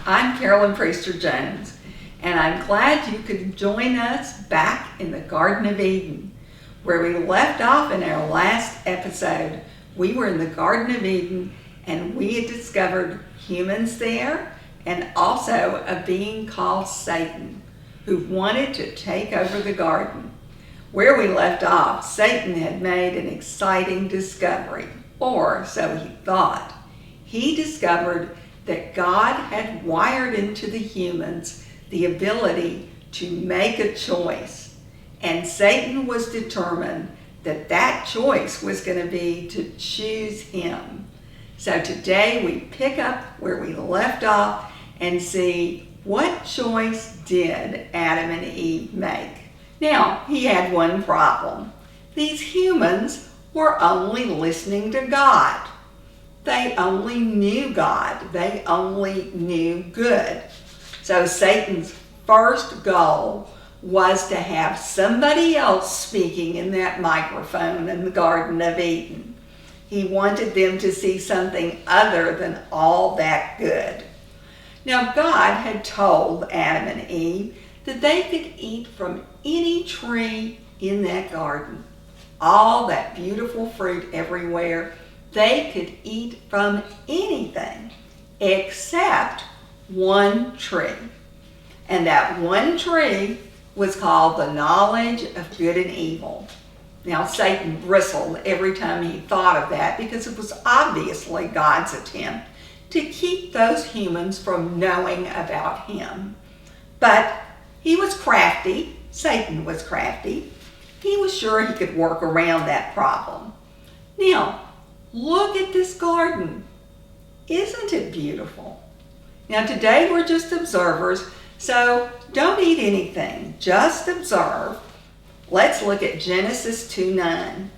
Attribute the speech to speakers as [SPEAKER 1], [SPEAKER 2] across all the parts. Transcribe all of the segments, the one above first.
[SPEAKER 1] I'm Carolyn Priester Jones, and I'm glad you could join us back in the Garden of Eden. Where we left off in our last episode, we were in the Garden of Eden and we had discovered humans there and also a being called Satan who wanted to take over the garden. Where we left off, Satan had made an exciting discovery, or so he thought. He discovered that God had wired into the humans the ability to make a choice, and Satan was determined that that choice was going to be to choose him. So today we pick up where we left off and see what choice did Adam and Eve make. Now, he had one problem. These humans were only listening to God. They only knew God. They only knew good. So Satan's first goal was to have somebody else speaking in that microphone in the Garden of Eden. He wanted them to see something other than all that good. Now, God had told Adam and Eve that they could eat from any tree in that garden. All that beautiful fruit everywhere. They could eat from anything except one tree. And that one tree was called the knowledge of good and evil. Now, Satan bristled every time he thought of that because it was obviously God's attempt to keep those humans from knowing about him. But he was crafty. Satan was crafty. He was sure he could work around that problem. Now, look at this garden. Isn't it beautiful? Now, today we're just observers, so don't eat anything. Just observe. Let's look at Genesis 2:9.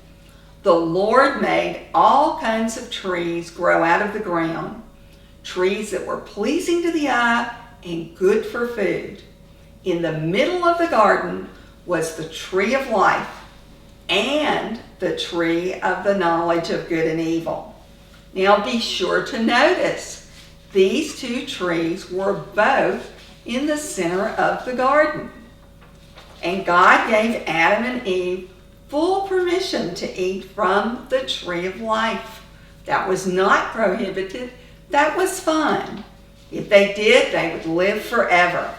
[SPEAKER 1] The Lord made all kinds of trees grow out of the ground, trees that were pleasing to the eye and good for food. In the middle of the garden was the tree of life and the tree of the knowledge of good and evil. Now be sure to notice these two trees were both in the center of the garden. And God gave Adam and Eve full permission to eat from the tree of life. That was not prohibited. That was fine. If they did, they would live forever.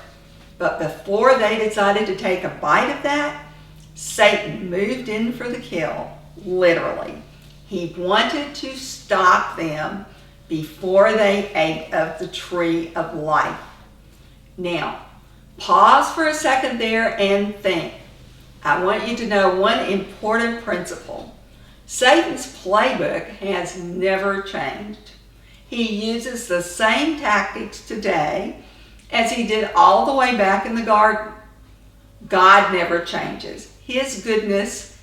[SPEAKER 1] But before they decided to take a bite of that, Satan moved in for the kill, literally. He wanted to stop them before they ate of the tree of life. Now, pause for a second there and think. I want you to know one important principle. Satan's playbook has never changed. He uses the same tactics today as he did all the way back in the garden. God never changes. His goodness,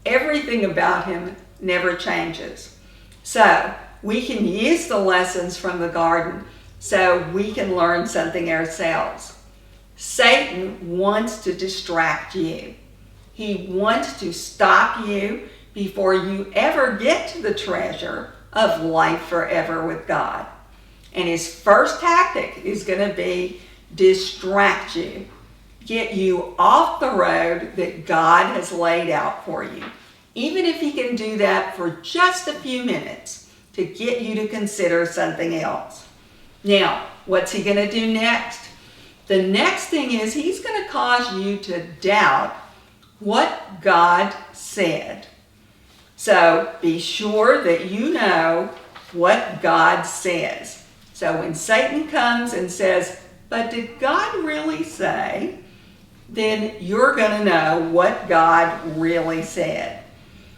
[SPEAKER 1] everything about him never changes. So we can use the lessons from the garden so we can learn something ourselves. Satan wants to distract you. He wants to stop you before you ever get to the treasure of life forever with God. And his first tactic is going to be distract you, get you off the road that God has laid out for you. Even if he can do that for just a few minutes to get you to consider something else. Now, what's he going to do next? The next thing is he's going to cause you to doubt what God said. So be sure that you know what God says. So when Satan comes and says, but did God really say? Then you're going to know what God really said.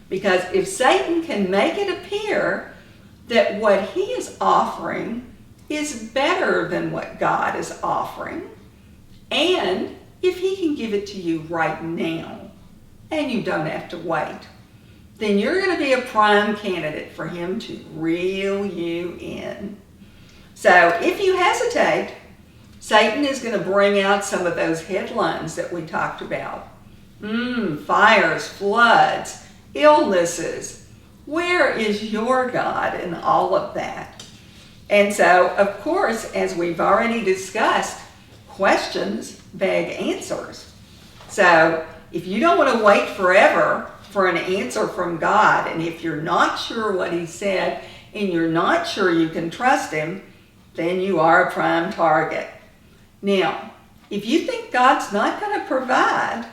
[SPEAKER 1] Because if Satan can make it appear that what he is offering is better than what God is offering, and if he can give it to you right now, and you don't have to wait, then you're going to be a prime candidate for him to reel you in. So if you hesitate, Satan is going to bring out some of those headlines that we talked about. Fires, floods, illnesses. Where is your God in all of that? And so, of course, as we've already discussed, questions beg answers. So if you don't want to wait forever for an answer from God, and if you're not sure what he said and you're not sure you can trust him, then you are a prime target. Now, if you think God's not going to provide,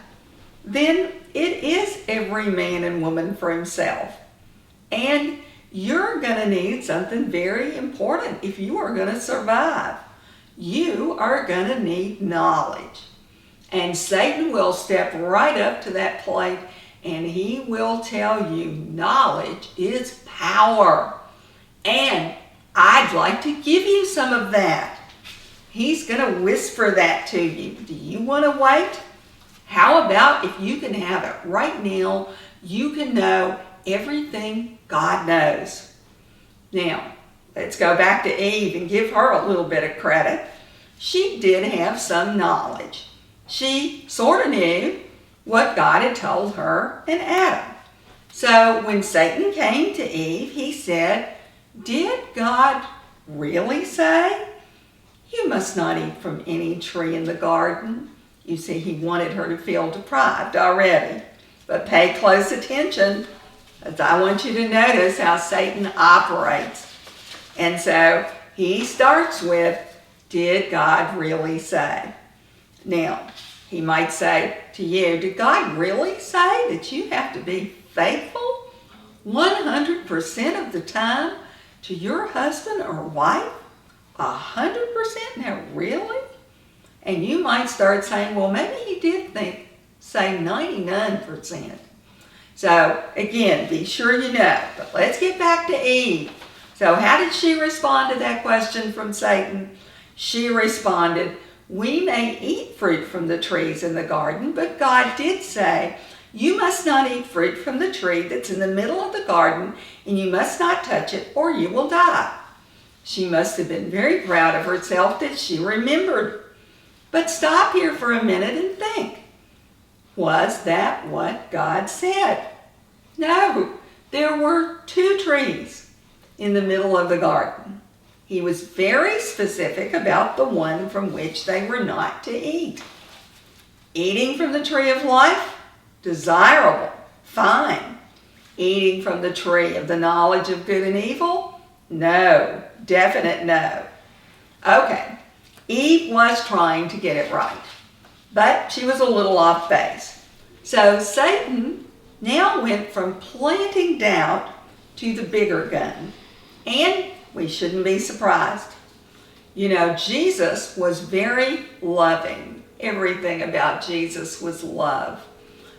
[SPEAKER 1] then it is every man and woman for himself. And you're going to need something very important if you are going to survive. You are going to need knowledge. And Satan will step right up to that plate and he will tell you knowledge is power. And I'd like to give you some of that. He's going to whisper that to you. Do you want to wait? How about if you can have it right now, you can know everything God knows. Now, let's go back to Eve and give her a little bit of credit. She did have some knowledge. She sort of knew what God had told her and Adam. So when Satan came to Eve, he said, "Did God really say, 'You must not eat from any tree in the garden'?" You see, he wanted her to feel deprived already. But pay close attention, as I want you to notice how Satan operates. And so he starts with, "Did God really say?" Now, he might say to you, "Did God really say that you have to be faithful 100% of the time to your husband or wife? 100%? Now, really?" And you might start saying, "Well, maybe he did say 99%. So, again, be sure you know. But let's get back to Eve. So how did she respond to that question from Satan? She responded, "We may eat fruit from the trees in the garden, but God did say, 'You must not eat fruit from the tree that's in the middle of the garden, and you must not touch it, or you will die.'" She must have been very proud of herself that she remembered. But stop here for a minute and think. Was that what God said? No, there were 2 trees in the middle of the garden. He was very specific about the one from which they were not to eat. Eating from the tree of life? Desirable, fine. Eating from the tree of the knowledge of good and evil? No, definite no. Okay, Eve was trying to get it right, but she was a little off base. So Satan now went from planting doubt to the bigger gun. And we shouldn't be surprised. You know, Jesus was very loving. Everything about Jesus was love.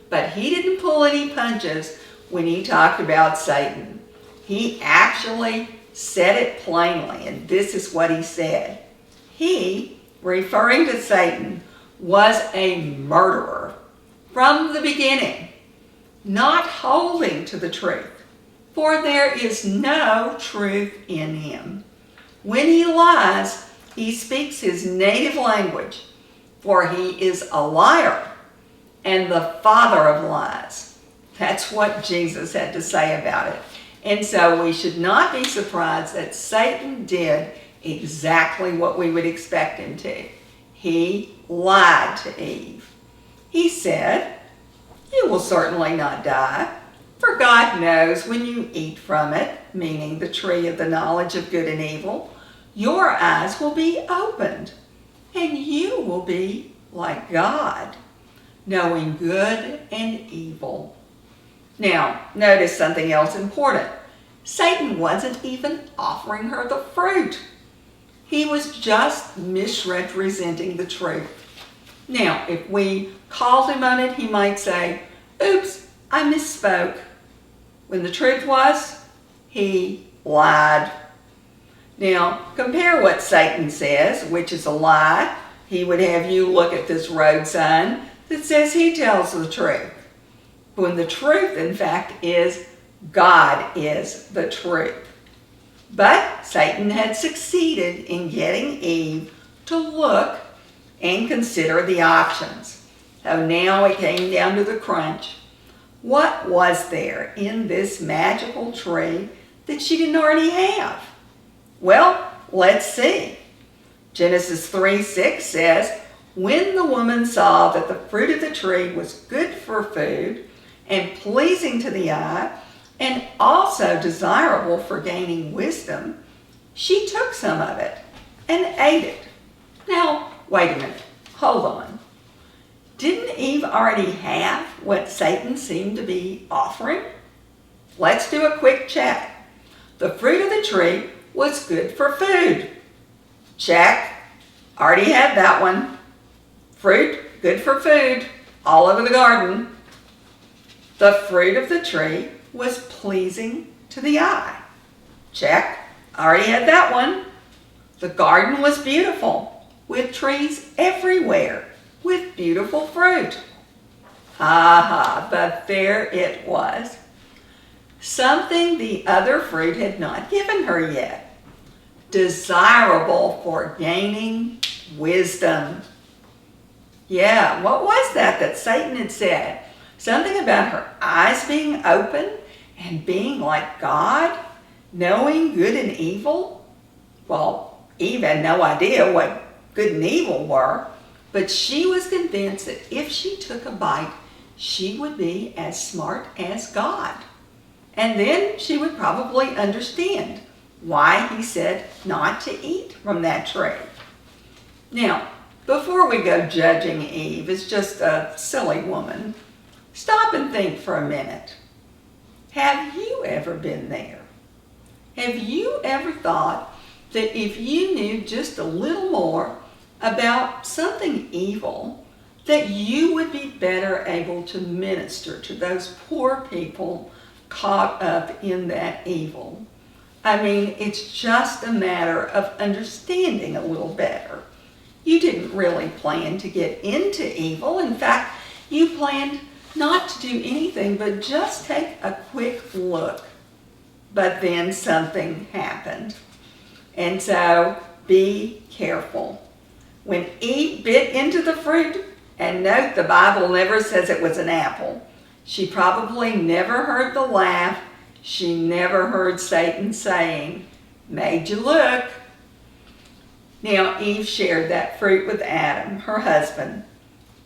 [SPEAKER 1] But he didn't pull any punches when he talked about Satan. He actually said it plainly, and this is what he said. He, referring to Satan, was a murderer from the beginning, not holding to the truth, for there is no truth in him. When he lies, he speaks his native language, for he is a liar and the father of lies. That's what Jesus had to say about it. And so we should not be surprised that Satan did exactly what we would expect him to. He lied to Eve. He said, "You will certainly not die, for God knows when you eat from it," meaning the tree of the knowledge of good and evil, "your eyes will be opened, and you will be like God, knowing good and evil." Now, notice something else important. Satan wasn't even offering her the fruit. He was just misrepresenting the truth. Now, if we called him on it, he might say, "Oops, I misspoke." When the truth was, he lied. Now, compare what Satan says, which is a lie. He would have you look at this road sign that says he tells the truth, when the truth, in fact, is God is the truth. But Satan had succeeded in getting Eve to look and consider the options. So now it came down to the crunch. What was there in this magical tree that she didn't already have? Well, let's see. Genesis 3:6 says, when the woman saw that the fruit of the tree was good for food and pleasing to the eye and also desirable for gaining wisdom, she took some of it and ate it. Now, wait a minute. Hold on. Didn't Eve already have what Satan seemed to be offering? Let's do a quick check. The fruit of the tree was good for food. Check. Already had that one. Fruit, good for food, all over the garden. The fruit of the tree was pleasing to the eye. Check. Already had that one. The garden was beautiful, with trees everywhere, with beautiful fruit. But there it was. Something the other fruit had not given her yet. Desirable for gaining wisdom. Yeah, what was that Satan had said? Something about her eyes being open and being like God, knowing good and evil? Well, Eve had no idea what good and evil were, but she was convinced that if she took a bite, she would be as smart as God. And then she would probably understand why he said not to eat from that tree. Now, before we go judging Eve as just a silly woman, stop and think for a minute. Have you ever been there? Have you ever thought that if you knew just a little more about something evil, that you would be better able to minister to those poor people caught up in that evil? I mean, it's just a matter of understanding a little better. You didn't really plan to get into evil. In fact, you planned not to do anything but just take a quick look. But then something happened. And so be careful. When Eve bit into the fruit, and note the Bible never says it was an apple, she probably never heard the laugh. She never heard Satan saying, "Made you look." Now, Eve shared that fruit with Adam, her husband,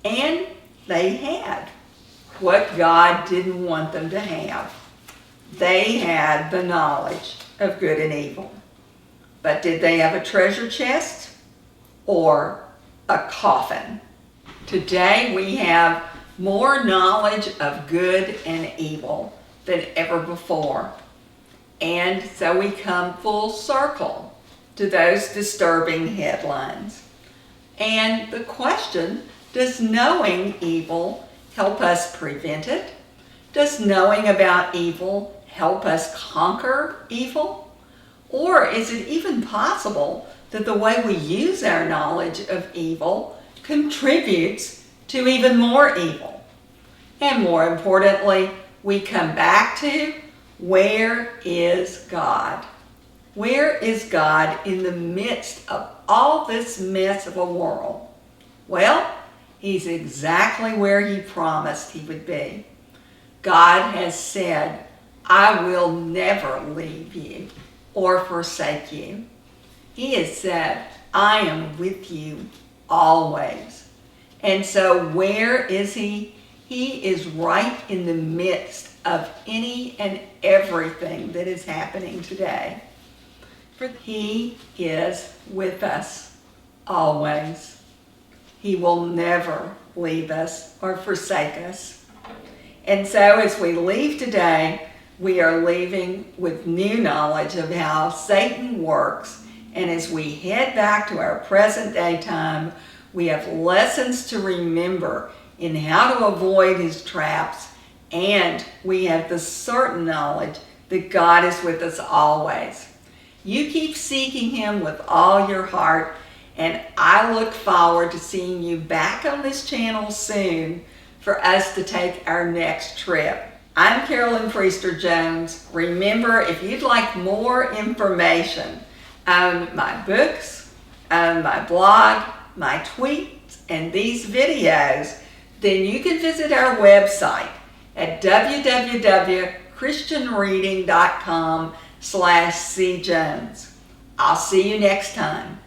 [SPEAKER 1] and they had what God didn't want them to have. They had the knowledge of good and evil. But did they have a treasure chest or a coffin? Today we have more knowledge of good and evil than ever before. And so we come full circle to those disturbing headlines. And the question, does knowing evil help us prevent it? Does knowing about evil help us conquer evil? Or is it even possible that the way we use our knowledge of evil contributes to even more evil? And more importantly, we come back to, where is God? Where is God in the midst of all this mess of a world? Well, he's exactly where he promised he would be. God has said, "I will never leave you or forsake you." He has said, "I am with you always." And so where is he? He is right in the midst of any and everything that is happening today. For he is with us always. He will never leave us or forsake us. And so as we leave today, we are leaving with new knowledge of how Satan works. And as we head back to our present day time, we have lessons to remember in how to avoid his traps. And we have the certain knowledge that God is with us always. You keep seeking him with all your heart, and I look forward to seeing you back on this channel soon for us to take our next trip. I'm Carolyn Priester Jones. Remember, if you'd like more information on my books, on my blog, my tweets, and these videos, then you can visit our website at www.christianreading.com/cjones. I'll see you next time.